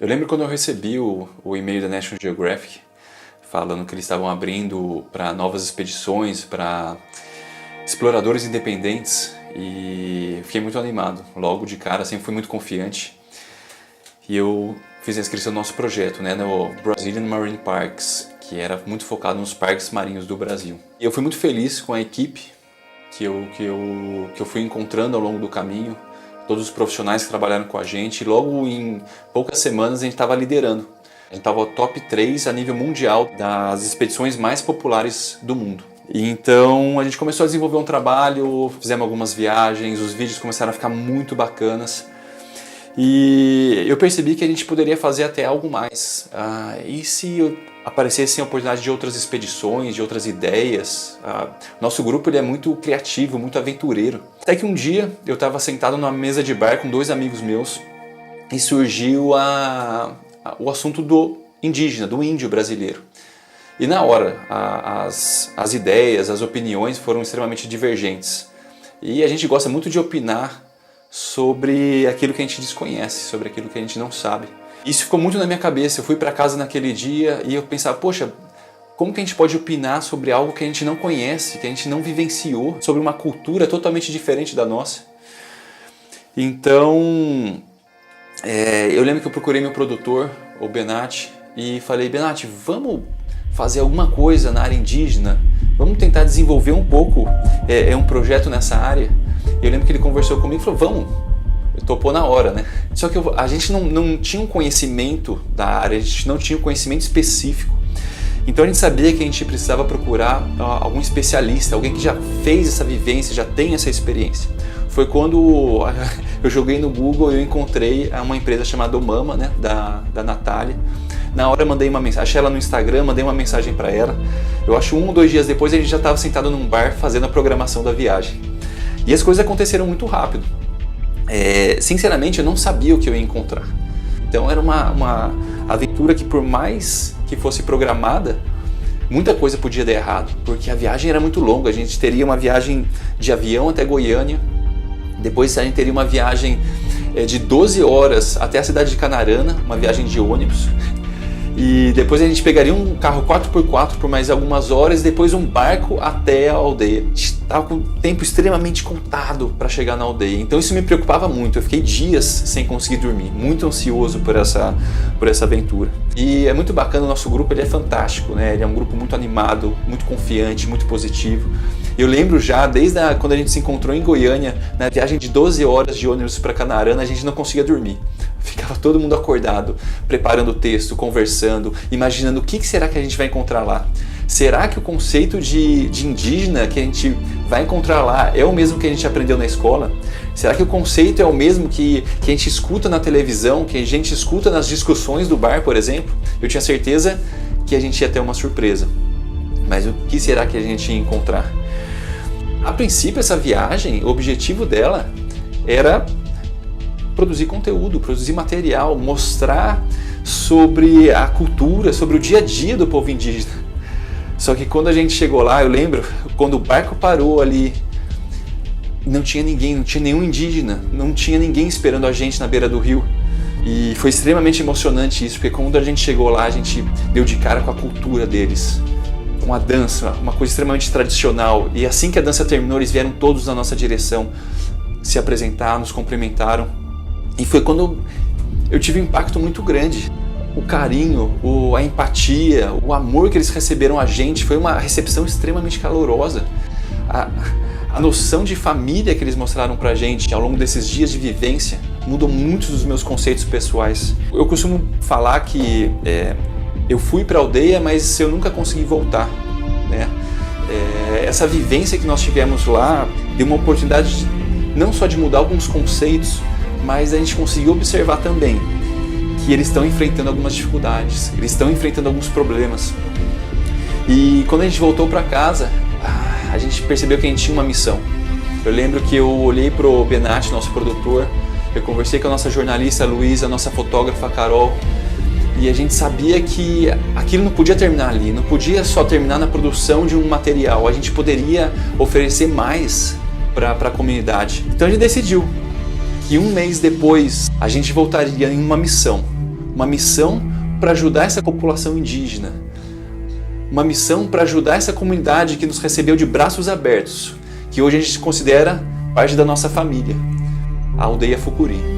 Eu lembro quando eu recebi o e-mail da National Geographic falando que eles estavam abrindo para novas expedições, para exploradores independentes, e fiquei muito animado. Logo de cara, sempre fui muito confiante. E eu fiz a inscrição no nosso projeto, no Brazilian Marine Parks, que era muito focado nos parques marinhos do Brasil. E eu fui muito feliz com a equipe que eu fui encontrando ao longo do caminho, todos os profissionais que trabalharam com a gente, e logo em poucas semanas a gente estava liderando. A gente estava top 3 a nível mundial das expedições mais populares do mundo. E então a gente começou a desenvolver um trabalho, fizemos algumas viagens, os vídeos começaram a ficar muito bacanas. E eu percebi que a gente poderia fazer até algo mais. E se aparecessem a oportunidade de outras expedições, de outras ideias? Nosso grupo ele é muito criativo, muito aventureiro. Até que um dia eu estava sentado numa mesa de bar com 2 amigos meus e surgiu o assunto do indígena, do índio brasileiro. E na hora, as ideias, as opiniões foram extremamente divergentes. E a gente gosta muito de opinar sobre aquilo que a gente desconhece, sobre aquilo que a gente não sabe. Isso ficou muito na minha cabeça. Eu fui para casa naquele dia e eu pensava, poxa, como que a gente pode opinar sobre algo que a gente não conhece, que a gente não vivenciou, sobre uma cultura totalmente diferente da nossa? Então, eu lembro que eu procurei meu produtor, o Benatti, e falei, Benatti, vamos fazer alguma coisa na área indígena? Vamos tentar desenvolver um pouco um projeto nessa área? E eu lembro que ele conversou comigo e falou, vamos. Eu topou na hora, né? Só que a gente não tinha um conhecimento da área, a gente não tinha um conhecimento específico. Então a gente sabia que a gente precisava procurar algum especialista, alguém que já fez essa vivência, já tem essa experiência. Foi quando eu joguei no Google e eu encontrei uma empresa chamada Omama, da Natália. Na hora eu mandei uma mensagem, achei ela no Instagram, mandei uma mensagem para ela. Eu acho 1 ou 2 dias depois a gente já estava sentado num bar fazendo a programação da viagem. E as coisas aconteceram muito rápido. Sinceramente eu não sabia o que eu ia encontrar. Então era uma aventura que, por mais que fosse programada, muita coisa podia dar errado, porque a viagem era muito longa. A gente teria uma viagem de avião até Goiânia, depois a gente teria uma viagem de 12 horas até a cidade de Canarana, uma viagem de ônibus, e depois a gente pegaria um carro 4x4 por mais algumas horas, e depois um barco até a aldeia. A gente estava com o tempo extremamente contado para chegar na aldeia, então isso me preocupava muito. Eu fiquei dias sem conseguir dormir, muito ansioso por essa aventura. E é muito bacana, o nosso grupo ele é fantástico, ele é um grupo muito animado, muito confiante, muito positivo. Eu lembro já, desde quando a gente se encontrou em Goiânia, na viagem de 12 horas de ônibus para Canarana, a gente não conseguia dormir. Ficava todo mundo acordado, preparando o texto, conversando, imaginando o que será que a gente vai encontrar lá. Será que o conceito de indígena que a gente vai encontrar lá é o mesmo que a gente aprendeu na escola? Será que o conceito é o mesmo que a gente escuta na televisão, que a gente escuta nas discussões do bar, por exemplo? Eu tinha certeza que a gente ia ter uma surpresa. Mas o que será que a gente ia encontrar? A princípio, essa viagem, o objetivo dela era produzir conteúdo, produzir material, mostrar sobre a cultura, sobre o dia a dia do povo indígena. Só que quando a gente chegou lá, eu lembro, quando o barco parou ali, não tinha ninguém, não tinha nenhum indígena, não tinha ninguém esperando a gente na beira do rio. E foi extremamente emocionante isso, porque quando a gente chegou lá, a gente deu de cara com a cultura deles, com a dança, uma coisa extremamente tradicional. E assim que a dança terminou, eles vieram todos na nossa direção se apresentar, nos cumprimentaram. E foi quando eu tive um impacto muito grande. O carinho, a empatia, o amor que eles receberam a gente, foi uma recepção extremamente calorosa. A noção de família que eles mostraram pra gente ao longo desses dias de vivência mudou muitos dos meus conceitos pessoais. Eu costumo falar que eu fui pra aldeia, mas eu nunca consegui voltar, essa vivência que nós tivemos lá deu uma oportunidade não só de mudar alguns conceitos, mas a gente conseguiu observar também que eles estão enfrentando algumas dificuldades, eles estão enfrentando alguns problemas. E quando a gente voltou para casa, a gente percebeu que a gente tinha uma missão. Eu lembro que eu olhei pro Benatti, nosso produtor, eu conversei com a nossa jornalista Luísa, a nossa fotógrafa Carol, e a gente sabia que aquilo não podia terminar ali, não podia só terminar na produção de um material, a gente poderia oferecer mais para a comunidade. Então a gente decidiu que 1 mês depois a gente voltaria em uma missão uma missão para ajudar essa população indígena, uma missão para ajudar essa comunidade que nos recebeu de braços abertos, que hoje a gente considera parte da nossa família, a aldeia Fucuri.